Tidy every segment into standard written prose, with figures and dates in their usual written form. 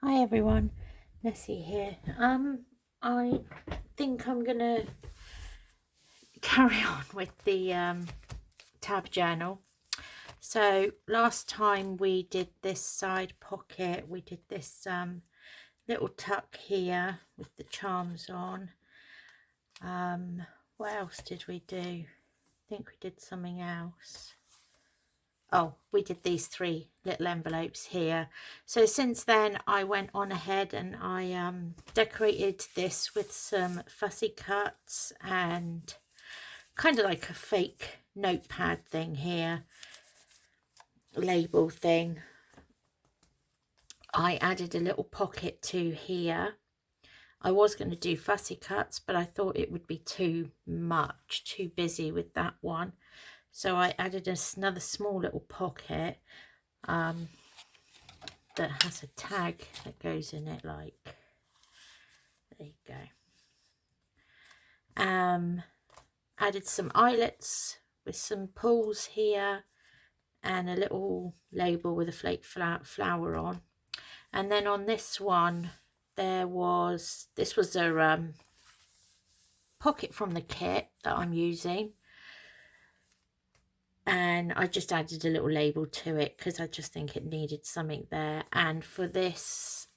Hi everyone, Nessie here. I think I'm gonna carry on with the tab journal. So last time we did this side pocket, we did this little tuck here with the charms on. What else did we do? I think we did something else. Oh, we did these three little envelopes here. So since then I went on ahead and I decorated this with some fussy cuts and kind of like a fake notepad thing here, label thing. I added a little pocket to here. I was going to do fussy cuts, but I thought it would be too much, too busy with that one. So I added another small little pocket that has a tag that goes in it, like, there you go. Added some eyelets with some pulls here and a little label with a flake flower on. And then on this one, this was a pocket from the kit that I'm using. And I just added a little label to it because I just think it needed something there. And for this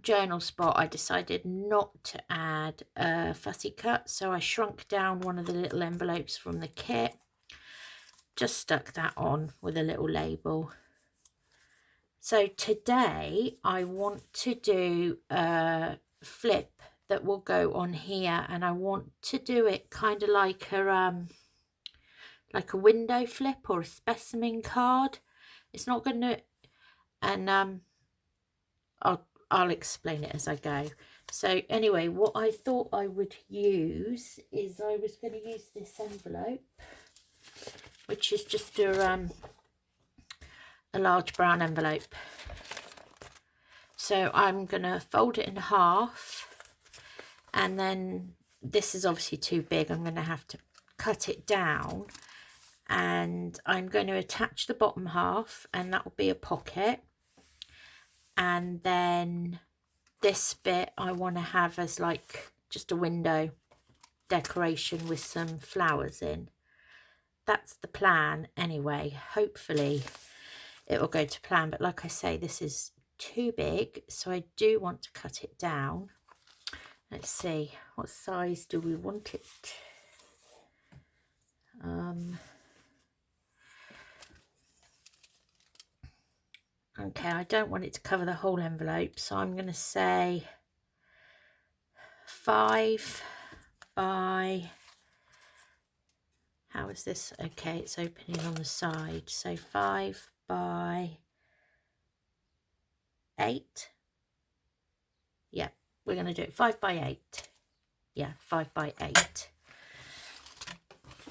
journal spot, I decided not to add a fussy cut, so I shrunk down one of the little envelopes from the kit, just stuck that on with a little label. So today I want to do a flip that will go on here, and I want to do it kind of like a window flip or a specimen card. It's not going to, and I'll explain it as I go. So anyway, what I thought I would use is I was going to use this envelope, which is just a large brown envelope. So I'm going to fold it in half, and then this is obviously too big. I'm going to have to cut it down, and I'm going to attach the bottom half, and that will be a pocket. And then this bit I want to have as like just a window decoration with some flowers in. That's the plan anyway. Hopefully it will go to plan, but like I say, this is too big, so I do want to cut it down. Let's see, what size do we want it? Okay, I don't want it to cover the whole envelope, so I'm going to say 5 by, how is this? Okay, it's opening on the side, so 5 by 8. Yeah, we're going to do it 5 by 8. Yeah, 5 by 8.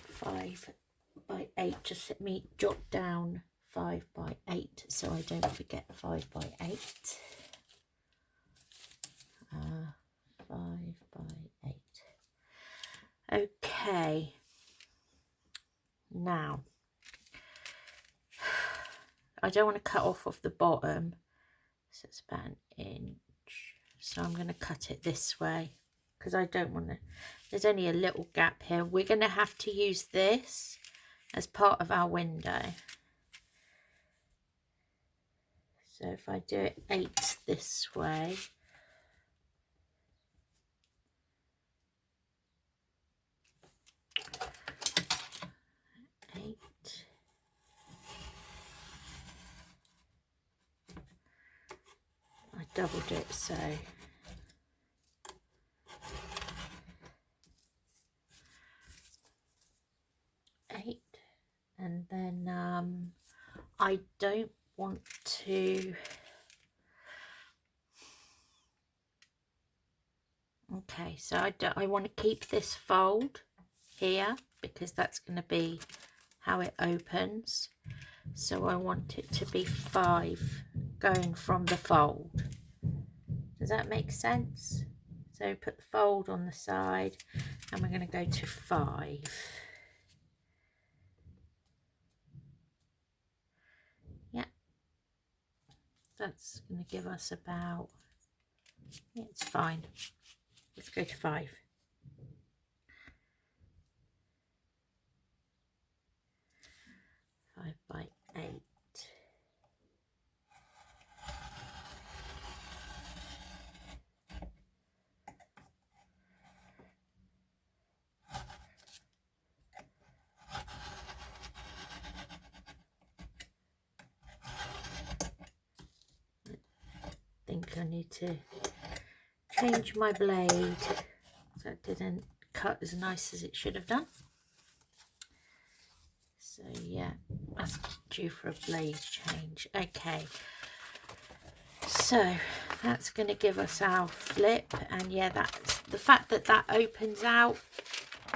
5 by 8, just let me jot down 5 by 8 so I don't forget 5 by 8. 5 by 8. Okay, now I don't want to cut off of the bottom, so it's about 1 inch, so I'm going to cut it this way because I don't want to, there's only a little gap here. We're going to have to use this as part of our window. So if I do it 8 this way, I doubled it, so 8, and then I don't want to, okay, so I want to keep this fold here because that's going to be how it opens. So I want it to be 5 going from the fold. Does that make sense? So put the fold on the side, and we're going to go to 5. Yeah, that's going to give us about Yeah, it's fine. Let's go to 5. Five by 8. I think I need to change my blade so it didn't cut as nice as it should have done. So yeah, that's due for a blade change. Okay, so that's going to give us our flip, and yeah, that's the fact that that opens out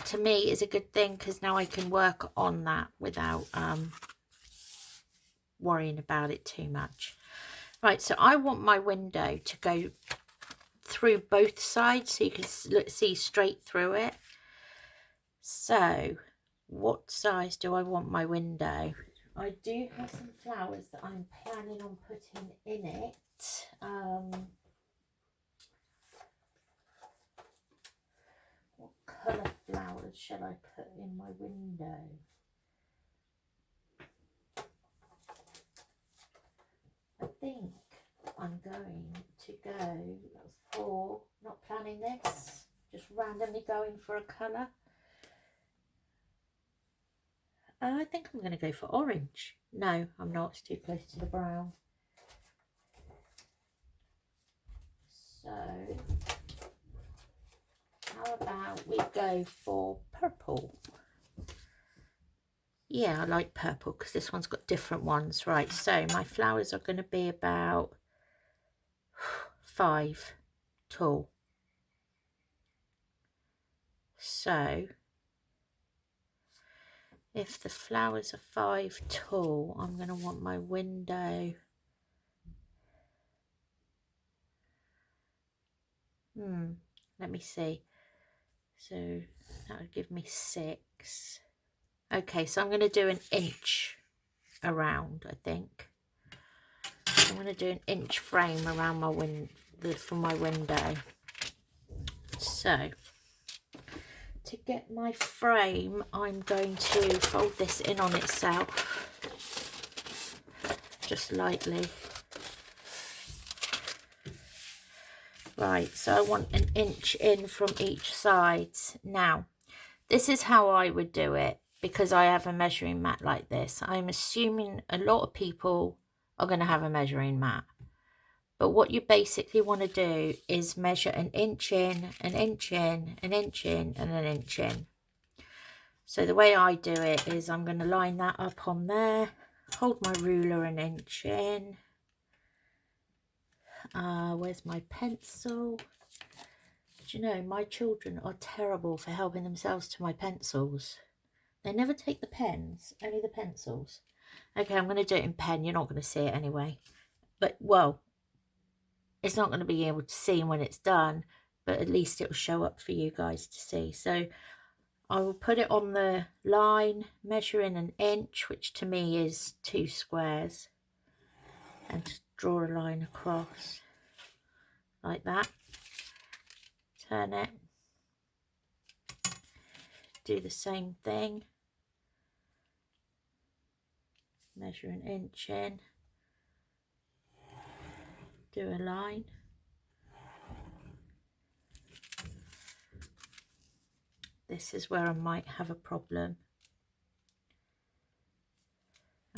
to me is a good thing, because now I can work on that without worrying about it too much. Right, so I want my window to go through both sides so you can see straight through it. So what size do I want my window? I do have some flowers that I'm planning on putting in it. What colour flowers shall I put in my window? I think I'm going to go for, not planning this, just randomly going for a colour. I think I'm going to go for orange. No, I'm not. It's too close to the brown. So, how about we go for purple? Yeah, I like purple because this one's got different ones. Right, so my flowers are going to be about 5 tall. So, if the flowers are 5 tall, I'm going to want my window. Let me see. So that would give me 6. Okay, so I'm going to do an inch around, I think. I'm going to do an inch frame around my from my window. So to get my frame, I'm going to fold this in on itself, just lightly. Right, so I want an inch in from each side. Now, this is how I would do it, because I have a measuring mat like this. I'm assuming a lot of people are going to have a measuring mat. But what you basically want to do is measure an inch in, an inch in, an inch in, and an inch in. So the way I do it is I'm going to line that up on there, hold my ruler an inch in. Where's my pencil? Do you know, my children are terrible for helping themselves to my pencils. They never take the pens, only the pencils. Okay, I'm going to do it in pen. You're not going to see it anyway. But, well, it's not going to be able to see when it's done, but at least it will show up for you guys to see. So I will put it on the line, measure in an inch, which to me is 2 squares, and just draw a line across like that. Turn it, do the same thing, measure an inch in, do a line, this is where I might have a problem.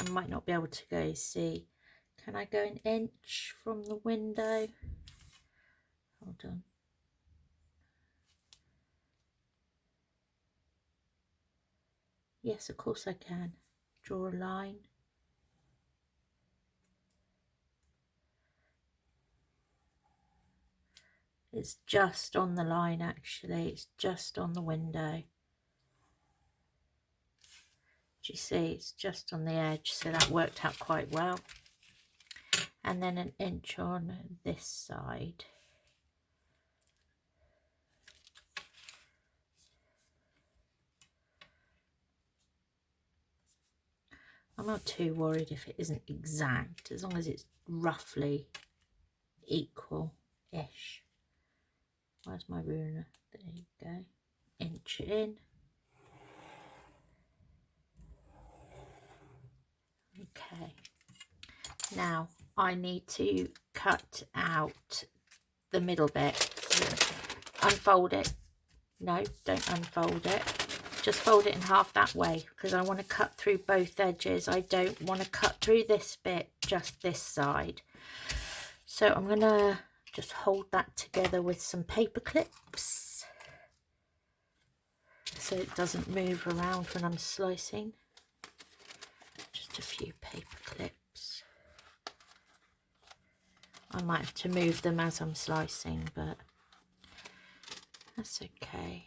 I might not be able to go, see, can I go an inch from the window? Hold on. Yes, of course I can. Draw a line. It's just on the line, actually. It's just on the window. Do you see? It's just on the edge, so that worked out quite well. And then an inch on this side. I'm not too worried if it isn't exact, as long as it's roughly equal-ish. Where's my ruler? There you go. Inch in. Okay. Now I need to cut out the middle bit. So unfold it. No, don't unfold it. Just fold it in half that way because I want to cut through both edges. I don't want to cut through this bit, just this side. So I'm going to just hold that together with some paper clips so it doesn't move around when I'm slicing. Just a few paper clips. I might have to move them as I'm slicing, but that's okay.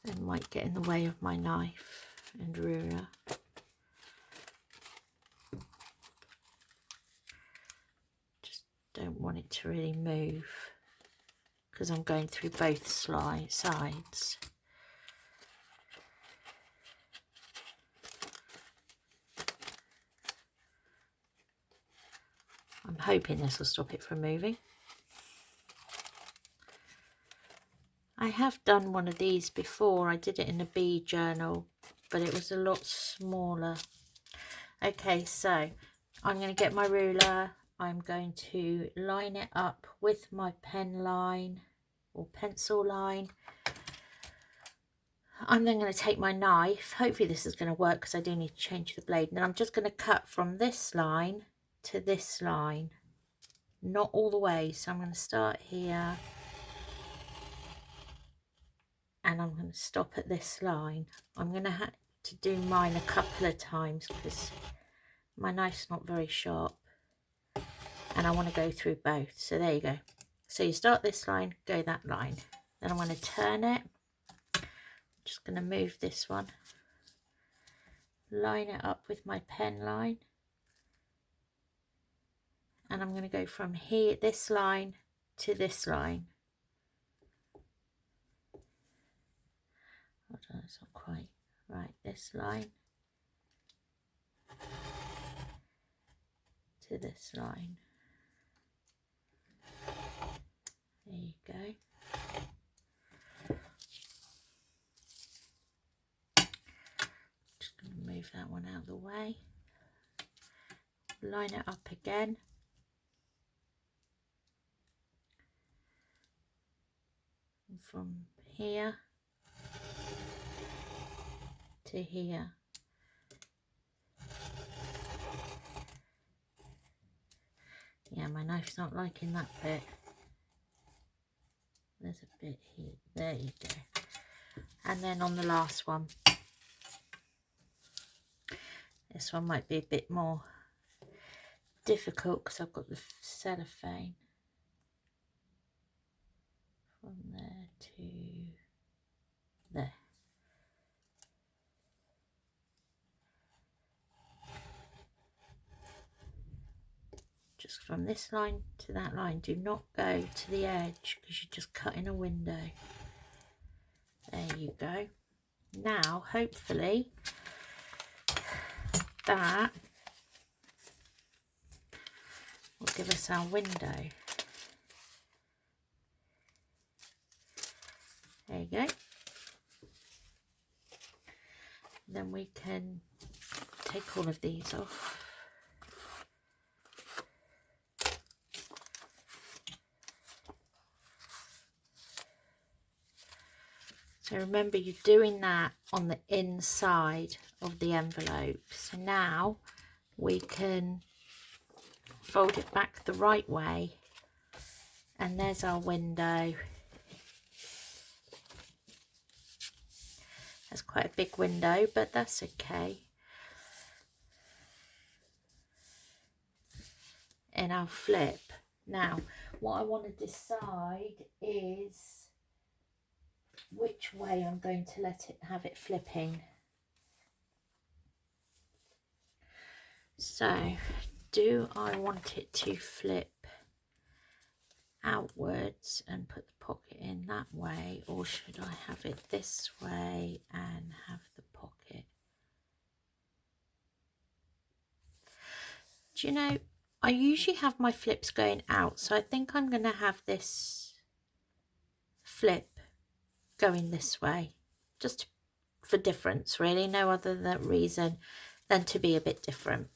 It might get in the way of my knife and ruler. Just don't want it to really move because I'm going through both sides. I'm hoping this will stop it from moving. I have done one of these before. I did it in a bee journal, but it was a lot smaller. Okay, so I'm going to get my ruler. I'm going to line it up with my pen line or pencil line. I'm then going to take my knife. Hopefully this is going to work because I do need to change the blade. And I'm just going to cut from this line to this line. Not all the way. So I'm going to start here. And I'm going to stop at this line. I'm going to have to do mine a couple of times because my knife's not very sharp and I want to go through both. So there you go. So you start this line, go that line. Then I'm going to turn it. I'm just going to move this one. Line it up with my pen line. And I'm going to go from here, this line to this line. Hold on, it's not quite right. This line to this line. There you go. Just going to move that one out of the way. Line it up again. And from here to here. Yeah, my knife's not liking that bit. There's a bit here. There you go. And then on the last one. This one might be a bit more difficult because I've got the cellophane. From there to there. Just from this line to that line. Do not go to the edge because you're just cutting a window. There you go. Now, hopefully, that will give us our window. There you go. Then we can take all of these off. So remember, you're doing that on the inside of the envelope. So now we can fold it back the right way. And there's our window. That's quite a big window, but that's okay. And I'll flip. Now, what I want to decide is which way I'm going to let it have it flipping. So, do I want it to flip outwards and put the pocket in that way, or should I have it this way and have the pocket? Do you know, I usually have my flips going out, so I think I'm going to have this flip going this way, just for difference really, no other reason than to be a bit different.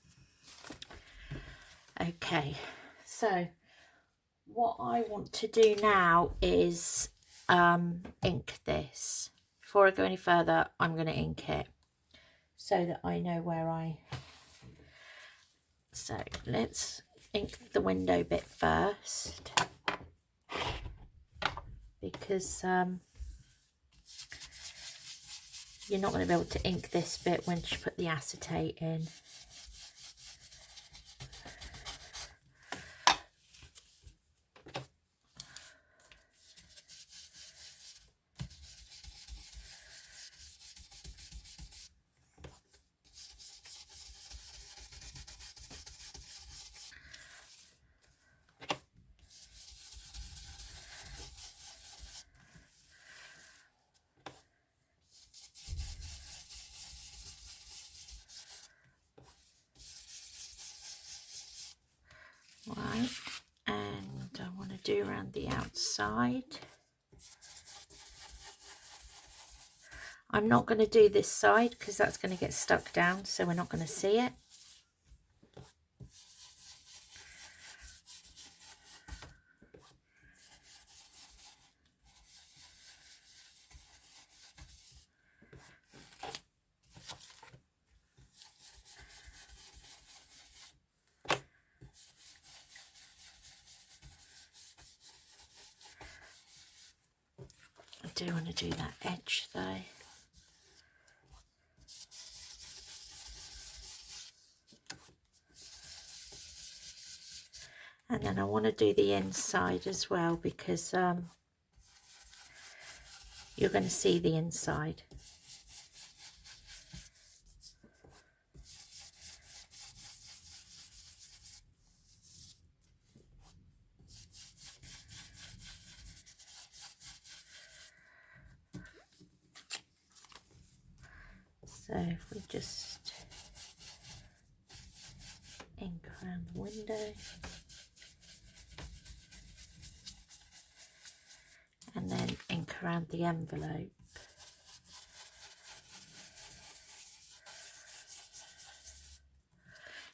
Okay, so what I want to do now is ink this. Before I go any further, I'm going to ink it so that I know where so let's ink the window bit first, because you're not going to be able to ink this bit once you put the acetate in. Right, and I want to do around the outside. I'm not going to do this side because that's going to get stuck down, so we're not going to see it. I do want to do that edge though. And then I want to do the inside as well, because you're going to see the inside. So if we just ink around the window, and then ink around the envelope.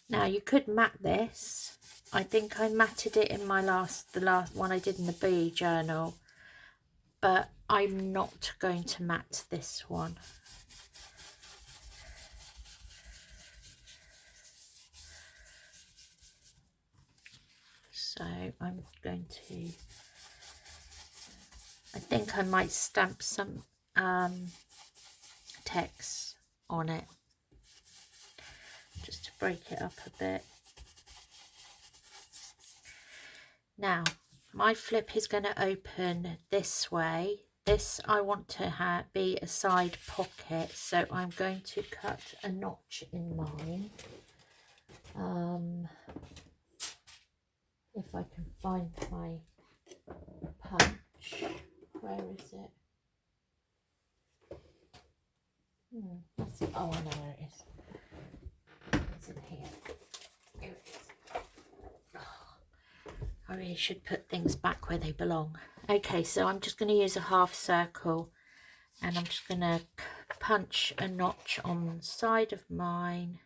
Now you could mat this. I think I matted it in my the last one I did in the bee journal, but I'm not going to mat this one. So I'm going to, I think I might stamp some text on it, just to break it up a bit. Now my flip is going to open this way. This I want to be a side pocket, so I'm going to cut a notch in mine. If I can find my punch, where is it? Oh, I know where it is. It's in here. Here it is. Oh, I really should put things back where they belong. Okay, so I'm just going to use a half circle, and I'm just going to punch a notch on the side of mine.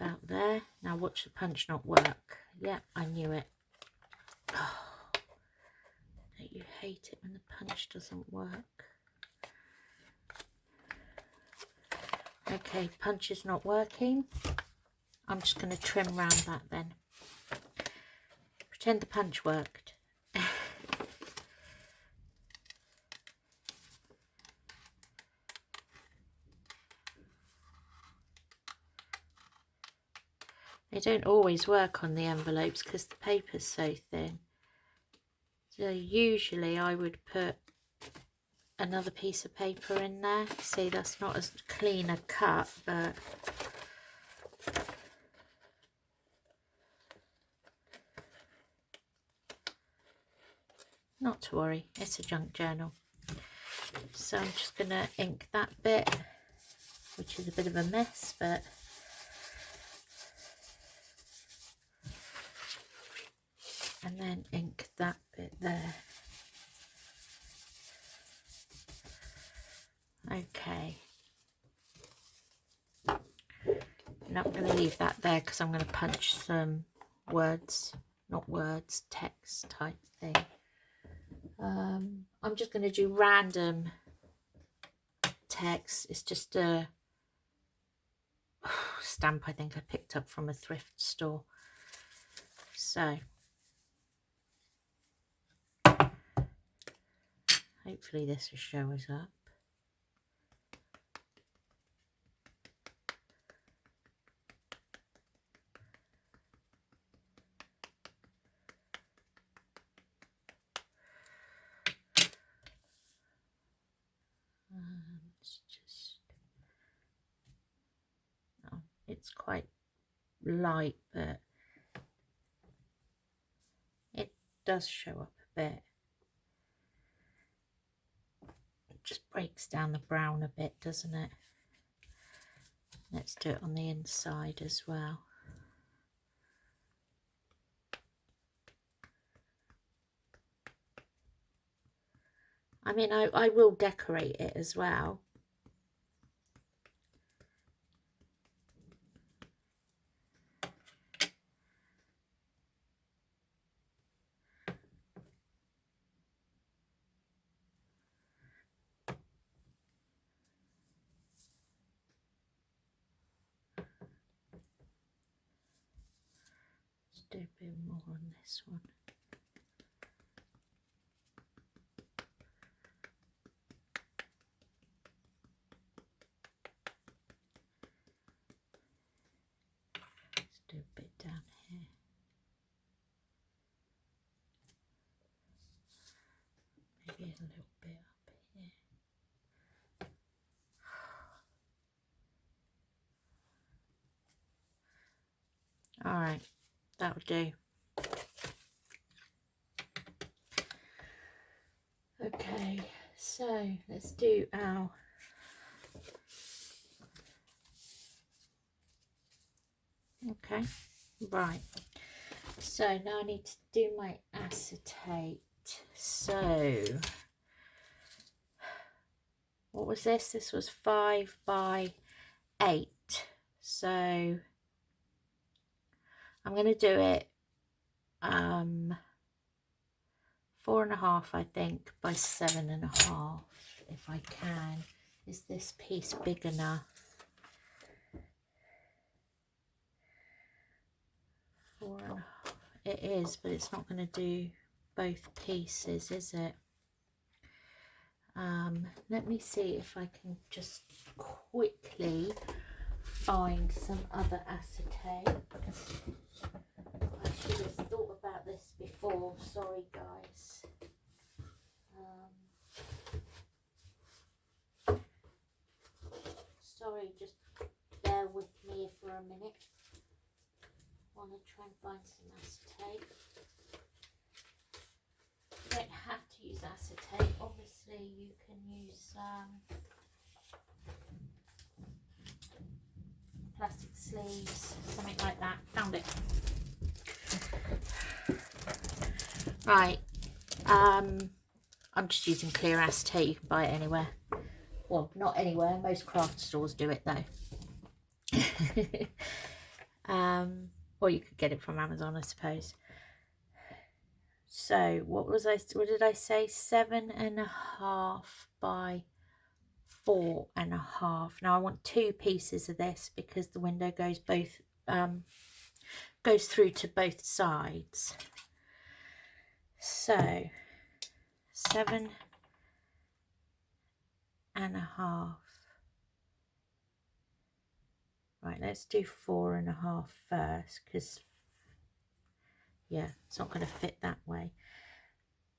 About there. Now watch the punch not work. Yeah, I knew it. Oh, don't you hate it when the punch doesn't work? Okay, punch is not working. I'm just going to trim round that then. Pretend the punch worked. They don't always work on the envelopes because the paper's so thin. So usually I would put another piece of paper in there. See, that's not as clean a cut, but not to worry, it's a junk journal. So I'm just going to ink that bit. which is a bit of a mess, but and then ink that bit there. Okay. And I'm going to leave that there because I'm going to punch some words, not words, text type thing. I'm just going to do random text. It's just a stamp I think I picked up from a thrift store. So hopefully this will show us up. It's just, oh, it's quite light, but it does show up a bit. It just breaks down the brown a bit, doesn't it? Let's do it on the inside as well. I mean, I will decorate it as well. Let's do a bit more on this one. Let's do a bit down here. Maybe a little bit up here. All right, that'll do. Okay, so let's do our okay, right. So now I need to do my acetate. So what was this? This was 5 by 8. So I'm going to do it 4.5, I think, by 7.5 if I can. Is this piece big enough? 4.5. It is, but it's not going to do both pieces, is it? Let me see if I can just quickly find some other acetate. I should have thought about this before. Sorry, guys. Sorry, just bear with me for a minute. I want to try and find some acetate. You don't have to use acetate. Obviously, you can use plastic sleeves, something like that. Found it. Right. I'm just using clear acetate. You can buy it anywhere. Well, not anywhere. Most craft stores do it though. Or you could get it from Amazon, I suppose. So what did I say? 7.5 by 4.5. Now I want 2 pieces of this because the window goes goes through to both sides. So 7.5. Right, let's do 4.5 first, because yeah, it's not going to fit that way.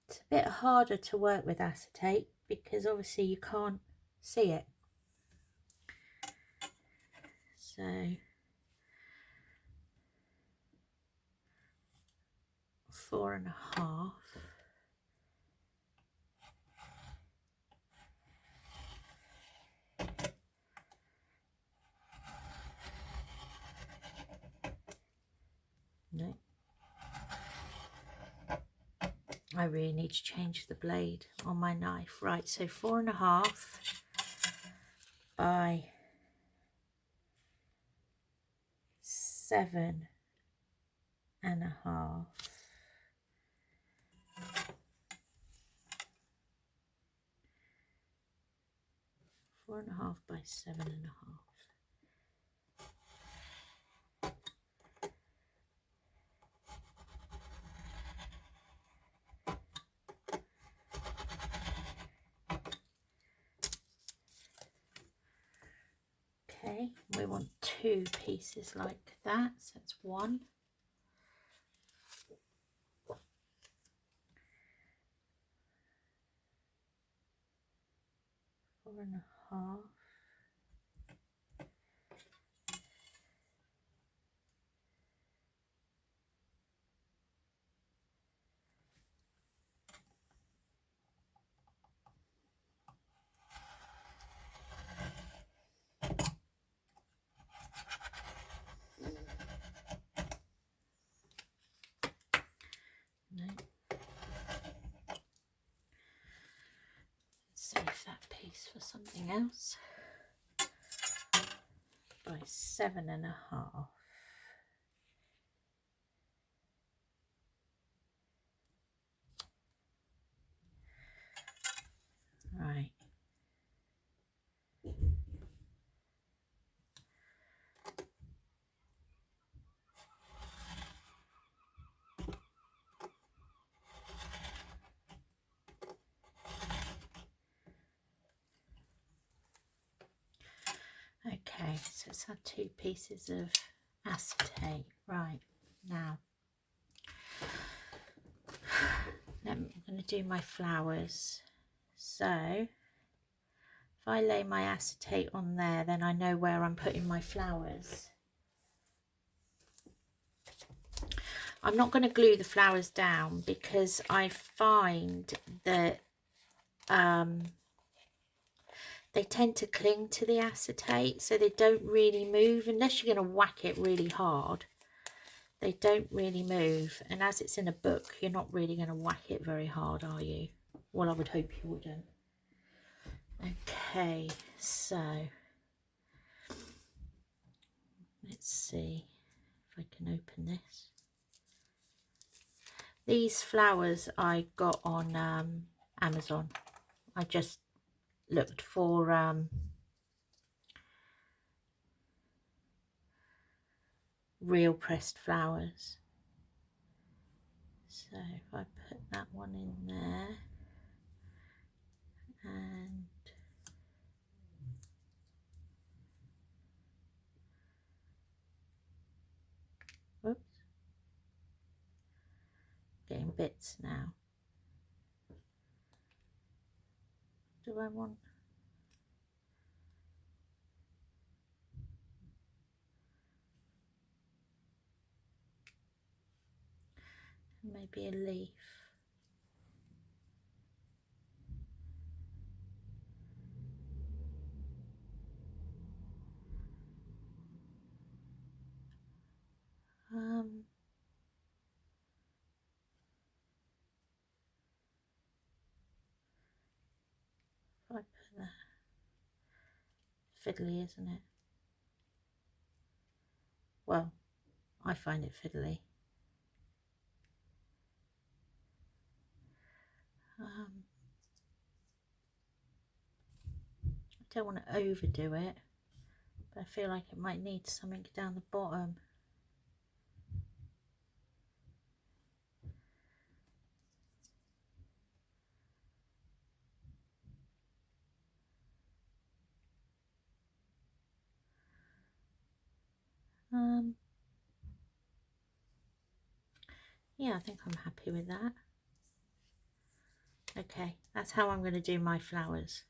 It's a bit harder to work with acetate because obviously you can't see it. So 4.5. I really need to change the blade on my knife. Right, so 4.5 by 7.5. 4.5 by 7.5. Okay, we want 2 pieces like that, so that's 1. Four and a half. No. Save that piece for something else. By 7.5. Right. Okay, so it's our 2 pieces of acetate. Right, now I'm going to do my flowers. So if I lay my acetate on there, then I know where I'm putting my flowers. I'm not going to glue the flowers down because I find that they tend to cling to the acetate, so they don't really move unless you're going to whack it really hard. They don't really move, and as it's in a book, you're not really going to whack it very hard, are you? Well, I would hope you wouldn't. Okay, so let's see if I can open this. These flowers I got on Amazon. I just looked for real pressed flowers. So if I put that one in there, and whoops, getting bits now. Do I want? Maybe a leaf. If I put that, fiddly, isn't it? Well, I find it fiddly. I don't want to overdo it, but I feel like it might need something down the bottom. Yeah, I think I'm happy with that. Okay, that's how I'm going to do my flowers.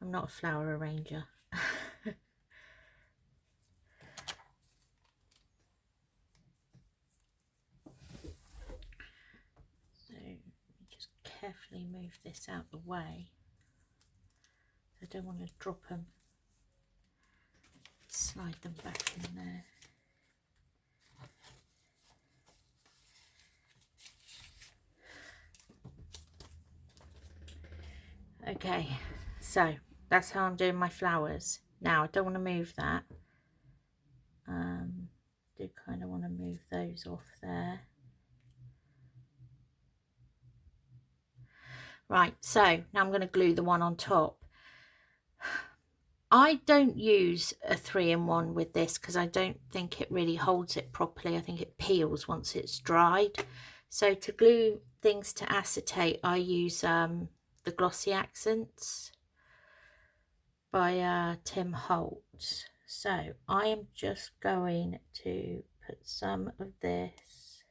I'm not a flower arranger. So just carefully move this out the way. I don't want to drop them. Slide them back in there. Okay, so that's how I'm doing my flowers. Now I don't want to move that. Do kind of want to move those off there. Right, so now I'm going to glue the one on top. I don't use a 3-in-1 with this because I don't think it really holds it properly. I think it peels once it's dried. So to glue things to acetate, I use the Glossy Accents by Tim Holtz. So I am just going to put some of this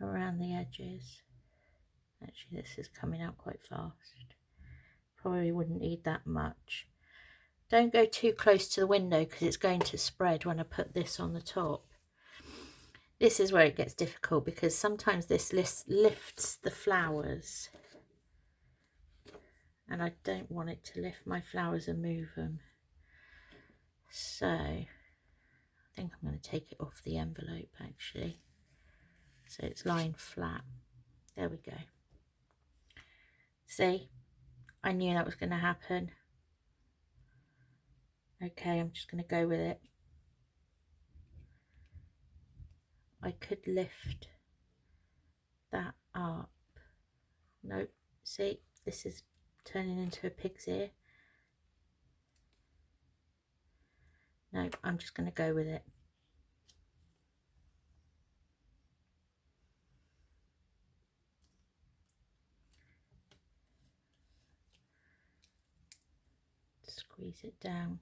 around the edges. Actually, this is coming out quite fast. Probably wouldn't need that much. Don't go too close to the window because it's going to spread when I put this on the top. This is where it gets difficult because sometimes this lifts the flowers. And I don't want it to lift my flowers and move them. So I think I'm going to take it off the envelope actually. So it's lying flat. There we go. See, I knew that was going to happen. Okay, I'm just going to go with it. I could lift that up. Nope. See, this is turning into a pig's ear. No, I'm just going to go with it. Squeeze it down.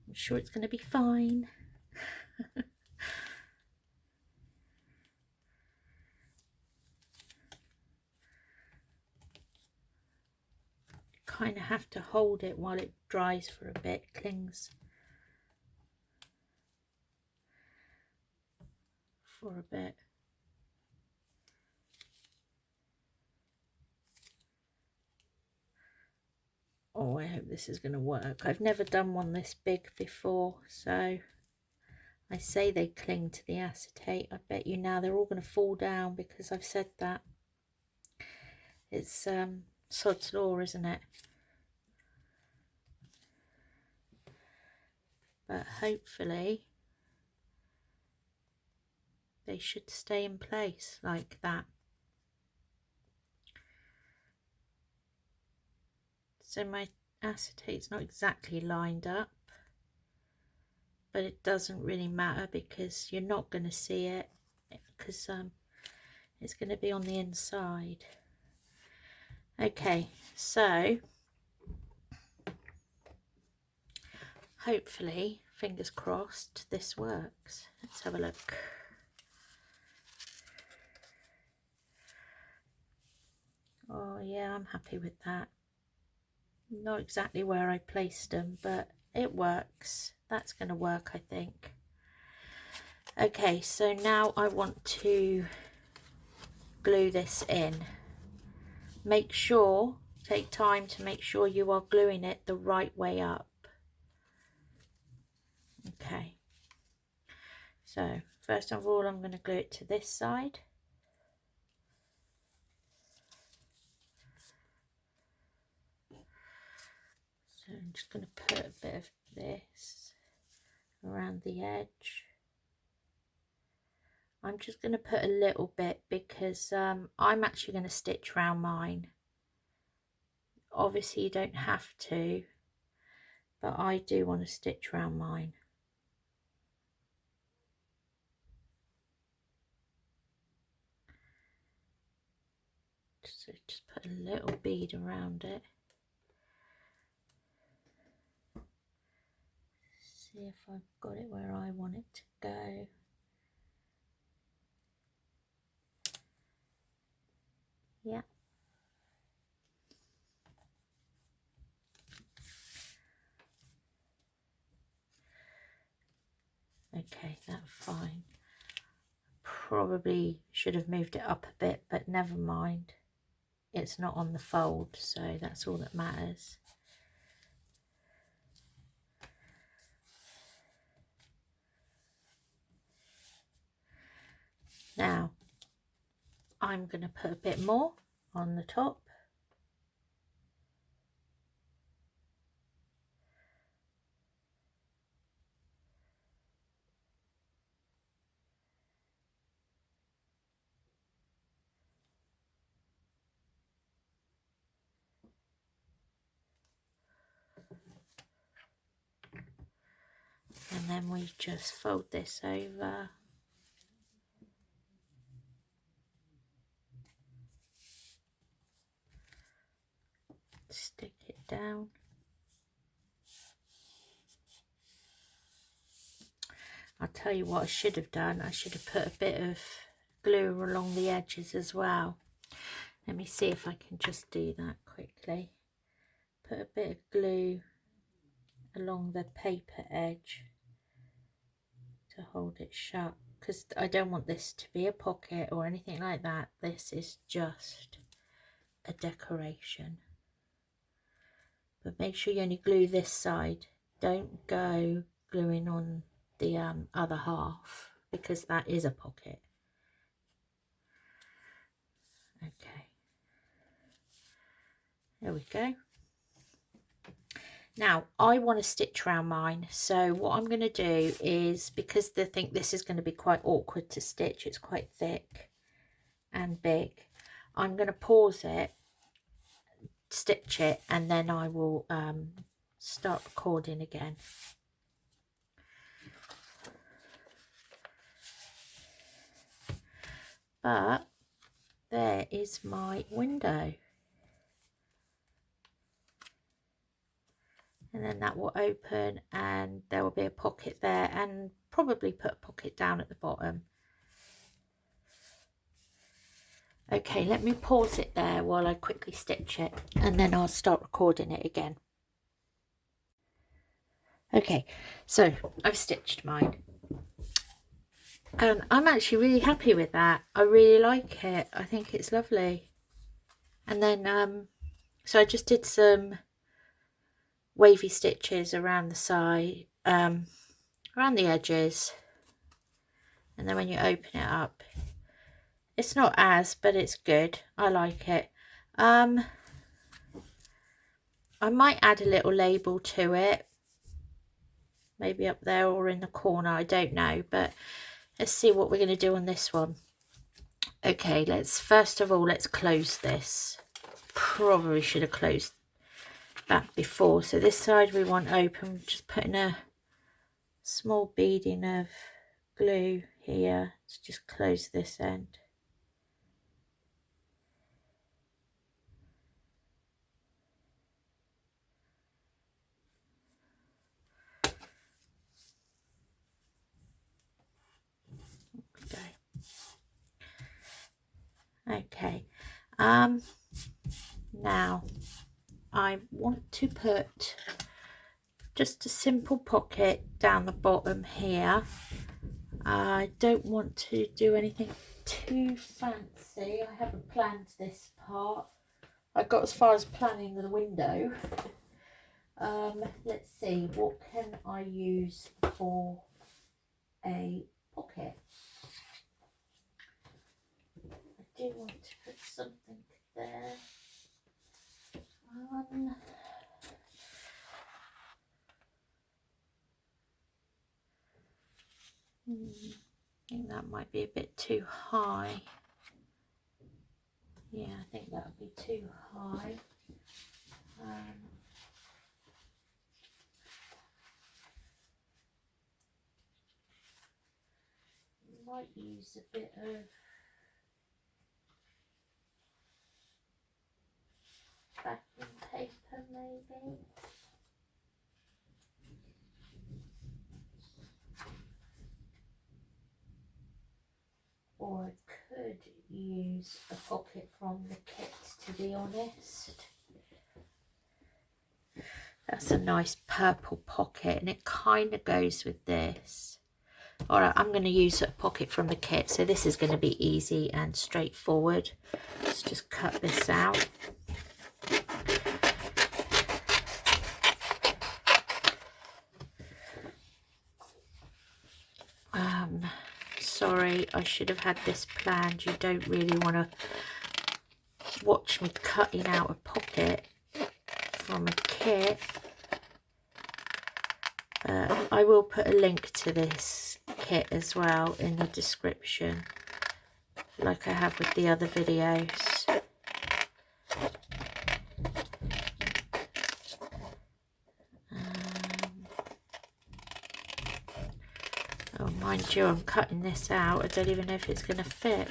I'm sure it's going to be fine. Kind of have to hold it while it dries for a bit, clings for a bit. Oh, I hope this is going to work. I've never done one this big before, so I say they cling to the acetate. I bet you now they're all going to fall down because I've said that. It's sod's law, isn't it? But hopefully they should stay in place like that. So my acetate's not exactly lined up, but it doesn't really matter because you're not going to see it because it's going to be on the inside. Okay, so hopefully, fingers crossed, this works. Let's have a look. Oh yeah, I'm happy with that. Not exactly where I placed them, but it works. That's going to work, I think. Okay, so now I want to glue this in. Make sure, take time to make sure you are gluing it the right way up. Okay, so first of all I'm going to glue it to this side. So I'm just going to put a bit of this around the edge. I'm just going to put a little bit because I'm actually going to stitch around mine. Obviously you don't have to, but I do want to stitch around mine. So just put a little bead around it. See if I've got it where I want it to go. Yeah. Okay, that's fine. Probably should have moved it up a bit, but never mind. It's not on the fold, so that's all that matters. Now, I'm going to put a bit more on the top. And then we just fold this over. Stick it down. I'll tell you what I should have done. I should have put a bit of glue along the edges as well. Let me see if I can just do that quickly. Put a bit of glue along the paper edge to hold it shut, because I don't want this to be a pocket or anything like that. This is just a decoration. But make sure you only glue this side. Don't go gluing on the other half, because that is a pocket. Okay, there we go. Now I want to stitch around mine, so what I'm going to do is, because I think this is going to be quite awkward to stitch, it's quite thick and big, I'm going to pause it, stitch it, and then I will start recording again. But there is my window, and then that will open and there will be a pocket there, and probably put a pocket down at the bottom. Okay, let me pause it there while I quickly stitch it, and then I'll start recording it again. Okay, so I've stitched mine, and I'm actually really happy with that. I really like it. I think it's lovely. And then so I just did some wavy stitches around the side, around the edges, and then when you open it up, it's not as, but it's good. I like it. I might add a little label to it, maybe up there or in the corner, I don't know, but let's see what we're going to do on this one. Okay, first of all, let's close this. Probably should have closed that before. So this side we want open, just putting a small beading of glue here to just close this end. Okay, now I want to put just a simple pocket down the bottom here. I don't want to do anything too fancy. I haven't planned this part. I got as far as planning the window. Let's see, what can I use for a pocket? I do want to put something there. I think that might be a bit too high. Yeah, I think that would be too high. Might use a bit of backing paper maybe. Or I could use a pocket from the kit, to be honest. That's a nice purple pocket, and it kind of goes with this. Alright, I'm going to use a pocket from the kit, so this is going to be easy and straightforward. Let's just cut this out. sorry, I should have had this planned. You don't really want to watch me cutting out a pocket from a kit. I will put a link to this kit as well in the description, like I have with the other videos. Oh, mind you, I'm cutting this out. I don't even know if it's going to fit.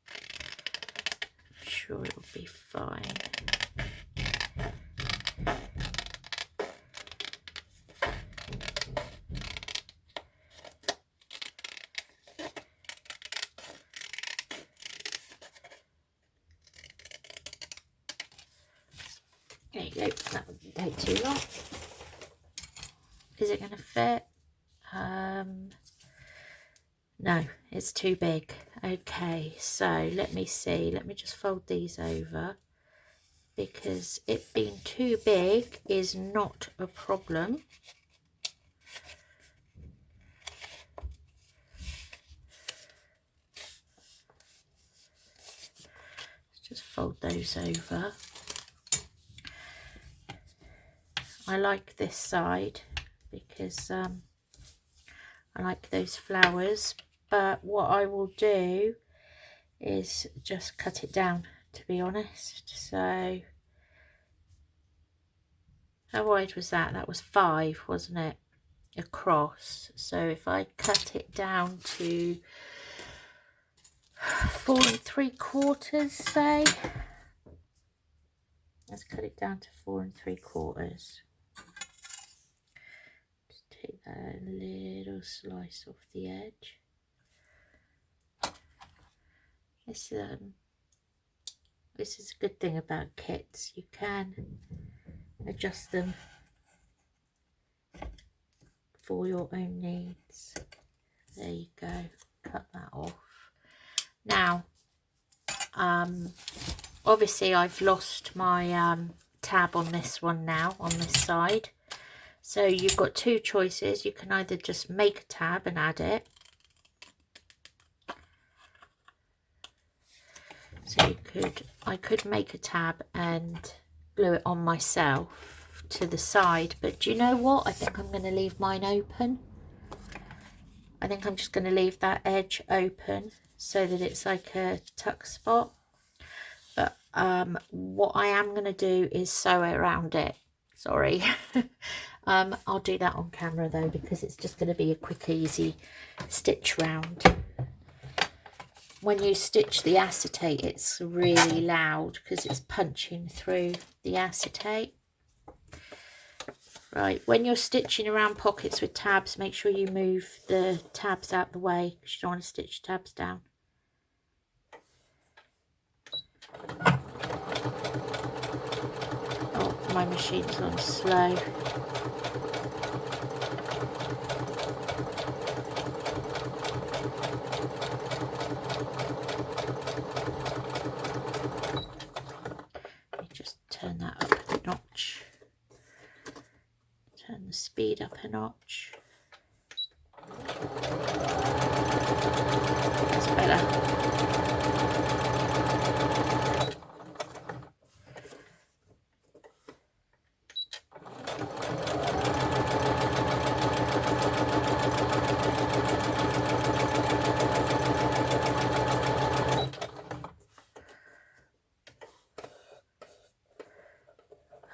I'm sure it will be fine. There you go, that wouldn't take too long. Is it going to fit? No, it's too big. Okay, so let me see. Let me just fold these over, because it being too big is not a problem. Just fold those over. I like this side because I like those flowers, but what I will do is just cut it down, to be honest. So how wide was that? That was 5, wasn't it, across? So if I cut it down to 4 3/4, say, let's cut it down to 4 3/4. Just take that little slice off the edge. This is a good thing about kits. You can adjust them for your own needs. There you go. Cut that off. Now, obviously I've lost my tab on this one now, on this side. So you've got 2 choices. You can either just make a tab and add it. So I could make a tab and glue it on myself to the side, but do you know what? I think I'm going to leave mine open. I think I'm just going to leave that edge open so that it's like a tuck spot. But what I am going to do is sew around it. Sorry. I'll do that on camera though, because it's just going to be a quick, easy stitch round. When you stitch the acetate, it's really loud because it's punching through the acetate. Right, when you're stitching around pockets with tabs, make sure you move the tabs out the way because you don't want to stitch tabs down. Oh, my machine's on slow. Turn that up a notch. Turn the speed up a notch. That's better.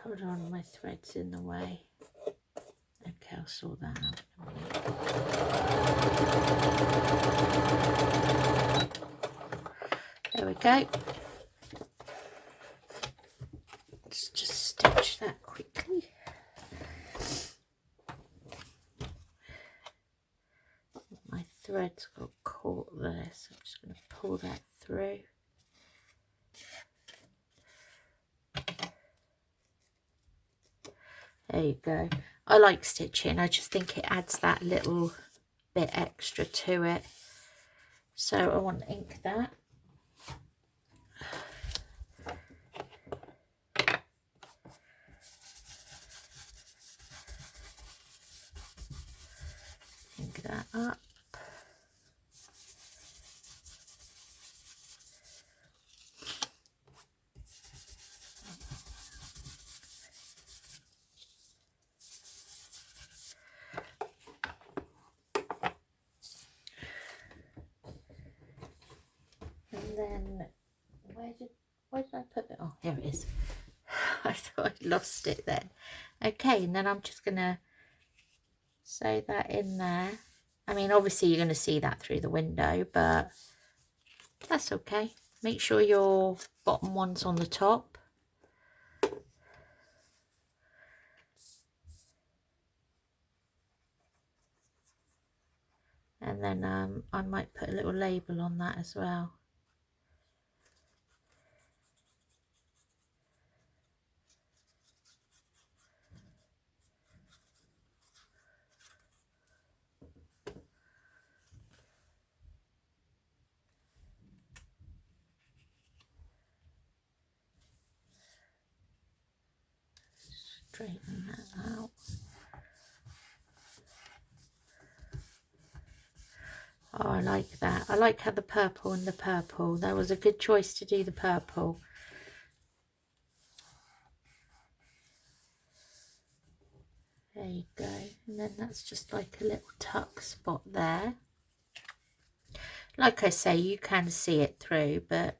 Hold on, my thread's in the way. Okay, I'll sort that out. There we go. Let's just stitch that quickly. My thread's got caught there, so I'm just going to pull that through. There you go. I like stitching. I just think it adds that little bit extra to it. So I want to ink that. Ink that up. then where did I put it? Oh, here it is. I thought I'd lost it then. Okay, and then I'm just gonna sew that in there. I mean, obviously you're gonna see that through the window, but that's okay. Make sure your bottom one's on the top. And then I might put a little label on that as well. Straighten that out. Oh, I like that. I like how the purple and the purple. That was a good choice to do the purple. There you go. And then that's just like a little tuck spot there. Like I say, you can see it through, but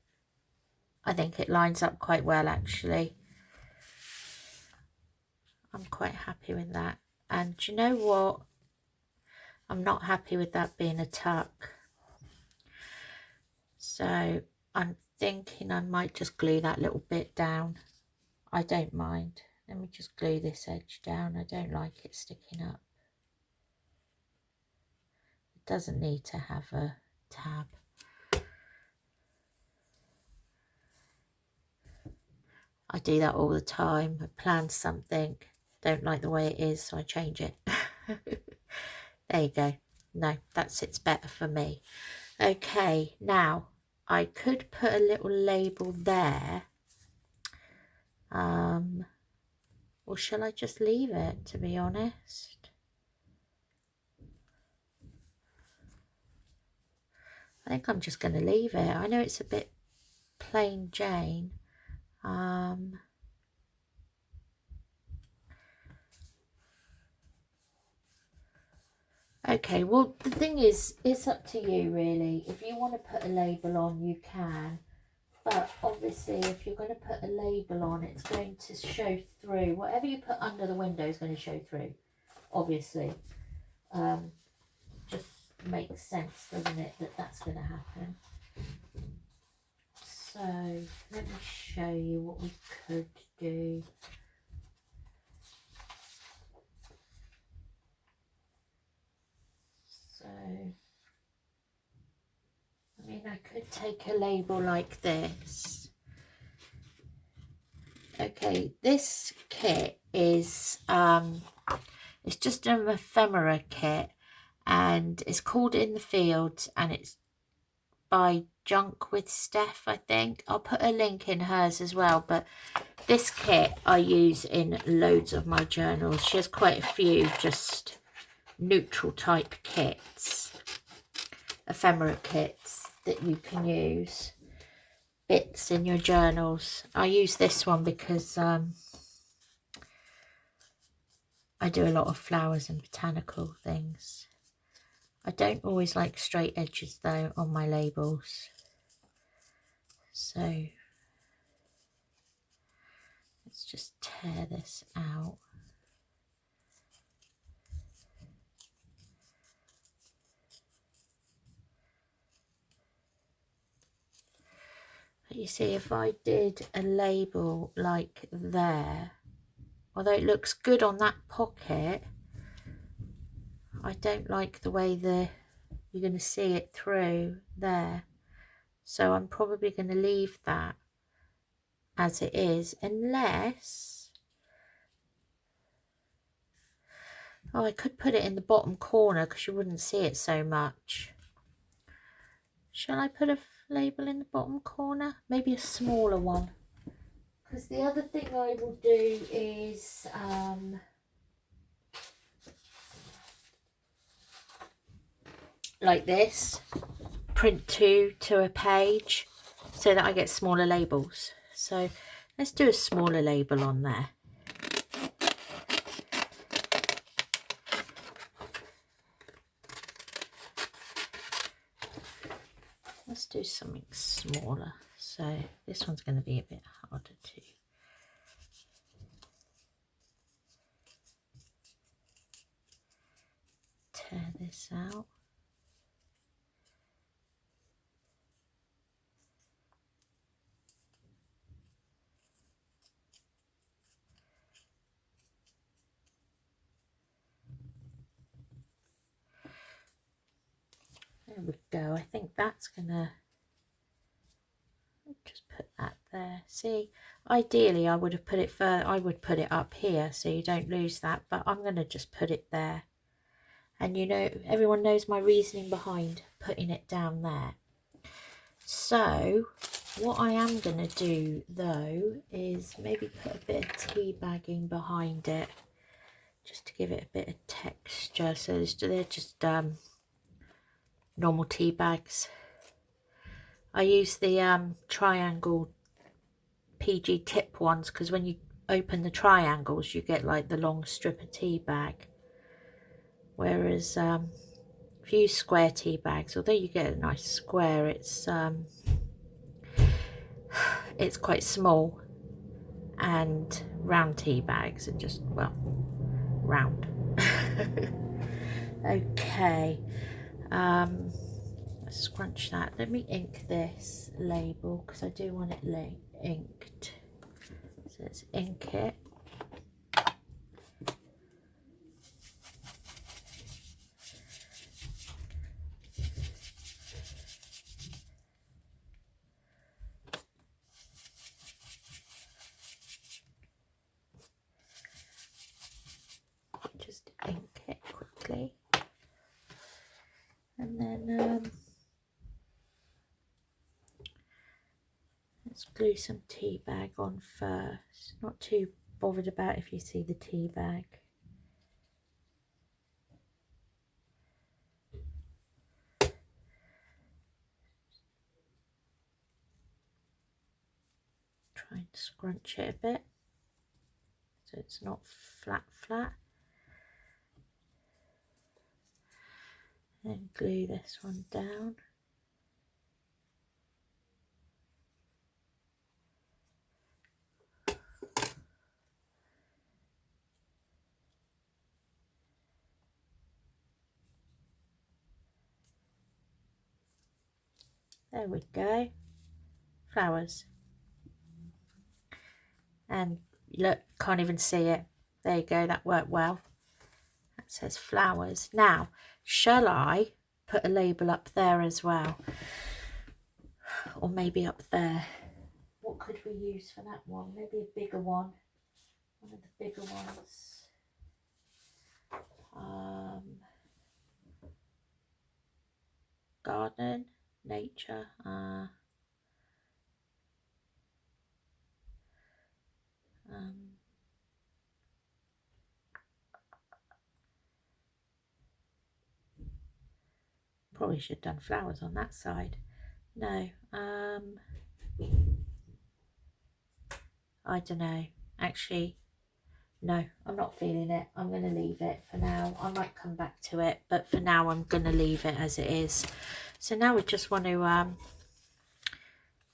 I think it lines up quite well actually. I'm quite happy with that. And do you know what? I'm not happy with that being a tuck. So I'm thinking I might just glue that little bit down. I don't mind. Let me just glue this edge down. I don't like it sticking up. It doesn't need to have a tab. I do that all the time. I plan something, don't like the way it is, so I change it. There you go. No, that sits better for me. Okay, now I could put a little label there. Or shall I just leave it, to be honest? I think I'm just going to leave it. I know it's a bit plain Jane. Okay, well, the thing is, it's up to you, really. If you want to put a label on, you can. But obviously, if you're going to put a label on, it's going to show through. Whatever you put under the window is going to show through, obviously. Just makes sense, doesn't it, that that's going to happen. So, let me show you what we could do. So, I mean, I could take a label like this. Okay, this kit is, it's just an ephemera kit, and it's called In the Fields, and it's by Junk with Steph, I think. I'll put a link in hers as well, but this kit I use in loads of my journals. She has quite a few just neutral type kits, ephemera kits that you can use bits in your journals. I use this one because I do a lot of flowers and botanical things. I don't always like straight edges though on my labels. So let's just tear this out. But you see, if I did a label like there, although it looks good on that pocket, I don't like the way you're going to see it through there. So I'm probably going to leave that as it is, unless, oh, I could put it in the bottom corner because you wouldn't see it so much. Shall I put a label in the bottom corner? Maybe a smaller one. Because the other thing I will do is like this, print two to a page so that I get smaller labels. So let's do a smaller label on there. Let's do something smaller. So this one's going to be a bit harder to tear this out. There we go. I think that's gonna just put that there. See, ideally I would have put it further. I would put it up here so you don't lose that, but I'm gonna just put it there. And you know, everyone knows my reasoning behind putting it down there. So what I am gonna do though is maybe put a bit of tea bagging behind it, just to give it a bit of texture. So they're just normal tea bags. I use the triangle PG tip ones because when you open the triangles you get like the long strip of tea bag, whereas if you use square tea bags, although you get a nice square, it's quite small, and round tea bags are just, well, round. Okay, let's scrunch that. Let me ink this label because I do want it inked. So let's ink it. Just ink it quickly. And then let's glue some tea bag on first. Not too bothered about if you see the tea bag. Try and scrunch it a bit so it's not flat. Then glue this one down. There we go. Flowers. And look, can't even see it. There you go, that worked well. That says flowers. Now, shall I put a label up there as well? Or maybe up there. What could we use for that one? Maybe a bigger one. One of the bigger ones. Garden, nature. Probably should have done flowers on that side. No, I don't know. Actually, no, I'm not feeling it. I'm going to leave it for now. I might come back to it, but for now I'm going to leave it as it is. So now we just want to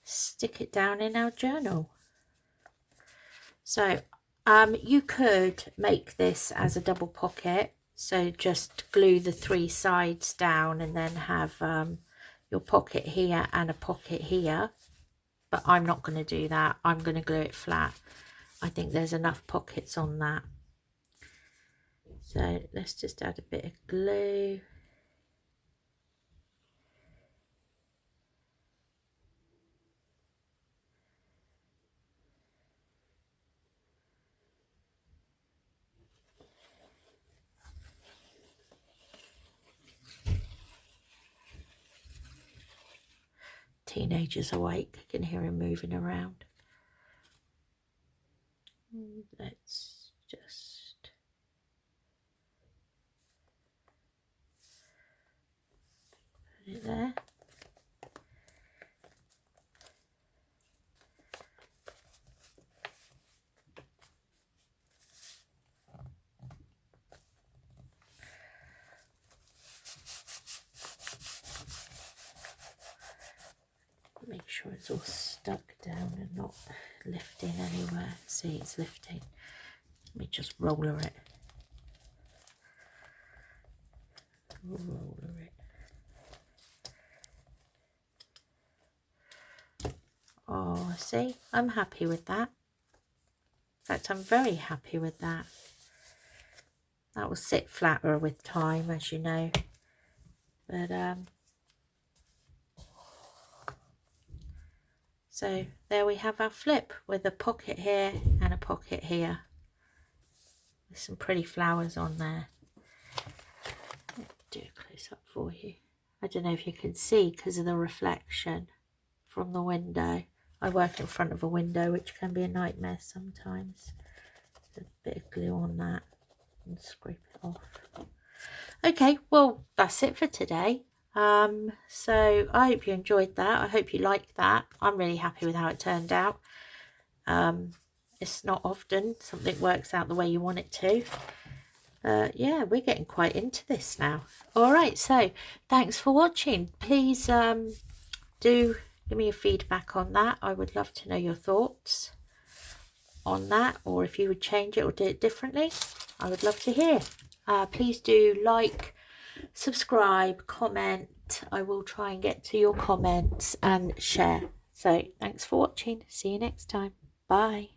stick it down in our journal. So you could make this as a double pocket. So just glue the 3 sides down and then have your pocket here and a pocket here. But I'm not going to do that. I'm going to glue it flat. I think there's enough pockets on that. So let's just add a bit of glue. Teenager's awake. I can hear him moving around. Let's just put it there. sure it's all stuck down and not lifting anywhere. See, it's lifting. Let me just roller it. Roller it. Oh, see, I'm happy with that. In fact, I'm very happy with that. That will sit flatter with time, as you know. But, so there we have our flip with a pocket here and a pocket here. There's some pretty flowers on there. Let me do a close up for you. I don't know if you can see because of the reflection from the window. I work in front of a window, which can be a nightmare sometimes. A bit of glue on that and scrape it off. Okay, well, that's it for today. So I hope you enjoyed that. I hope you liked that. I'm really happy with how it turned out. It's not often something works out the way you want it to. Yeah, we're getting quite into this now. All right, so thanks for watching. Please do give me your feedback on that. I would love to know your thoughts on that, or if you would change it or do it differently. I would love to hear. Please do like, subscribe, comment. I will try and get to your comments and share. So thanks for watching. See you next time. Bye.